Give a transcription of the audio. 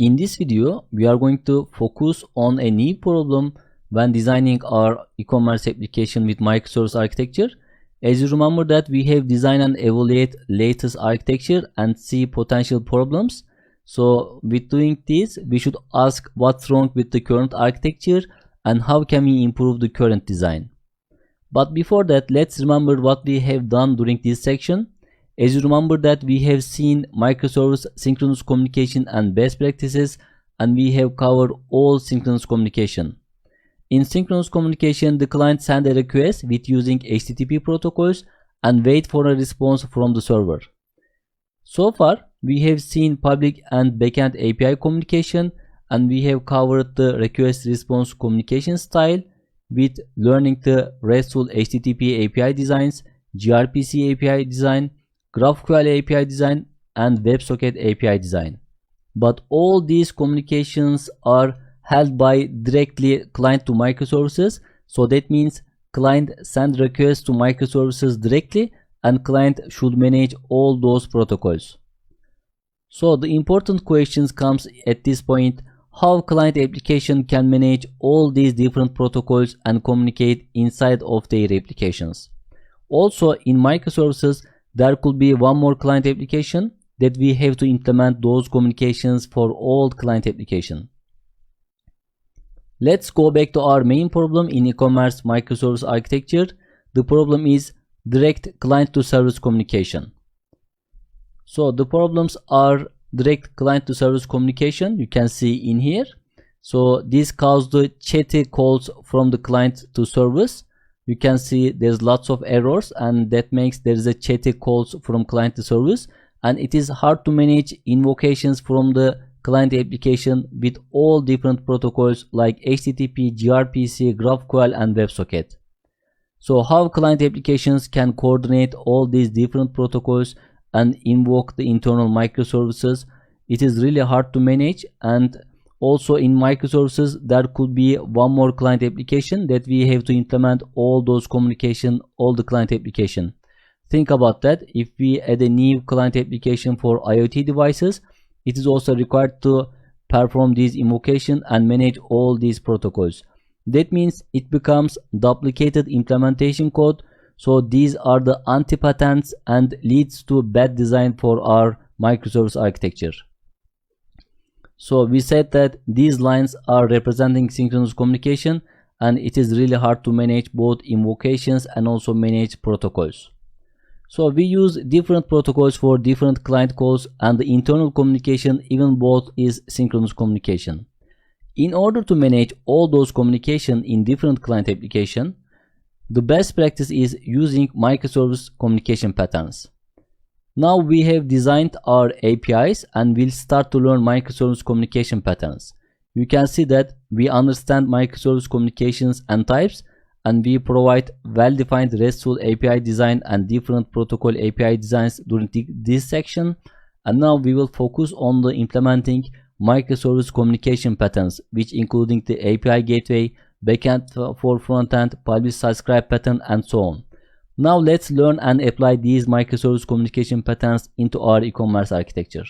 In this video, we are going to focus on a new problem when designing our e-commerce application with microservice architecture. As you remember that we have designed and evaluate latest architecture and see potential problems. So with doing this, we should ask what's wrong with the current architecture and how can we improve the current design. But before that, let's remember what we have done during this section. As you remember that we have seen microservice synchronous communication and best practices, and we have covered all synchronous communication. In synchronous communication, the client sends a request with using HTTP protocols and wait for a response from the server. So far, we have seen public and backend API communication, and we have covered the request response communication style with learning the RESTful HTTP API designs, gRPC API design, GraphQL API design, and WebSocket API design. But all these communications are held by directly client to microservices. So that means client send requests to microservices directly and client should manage all those protocols. So the important questions comes at this point: how client application can manage all these different protocols and communicate inside of their applications. Also in microservices, there could be one more client application that we have to implement those communications for all client application. Let's go back to our main problem in e-commerce microservice architecture. The problem is direct client to service communication. So the problems are direct client to service communication, you can see in here. So this calls the chatty calls from the client to service. You can see there's lots of errors, and that makes there is a chatty calls from client to service, and it is hard to manage invocations from the client application with all different protocols like HTTP, gRPC, GraphQL, and WebSocket. So how client applications can coordinate all these different protocols and invoke the internal microservices? It is really hard to manage. And also in microservices, there could be one more client application that we have to implement all those communication, all the client application. Think about that. If we add a new client application for IoT devices, it is also required to perform these invocation and manage all these protocols. That means it becomes duplicated implementation code. So these are the anti-patterns and leads to bad design for our microservice architecture. So we said that these lines are representing synchronous communication, and it is really hard to manage both invocations and also manage protocols. So we use different protocols for different client calls, and the internal communication even both is synchronous communication. In order to manage all those communication in different client application, the best practice is using microservice communication patterns. Now we have designed our APIs and we'll start to learn microservice communication patterns. You can see that we understand microservice communications and types, and we provide well-defined RESTful API design and different protocol API designs during this section. And now we will focus on the implementing microservice communication patterns, which including the API gateway, backend for frontend, publish subscribe pattern, and so on. Now let's learn and apply these microservice communication patterns into our e-commerce architecture.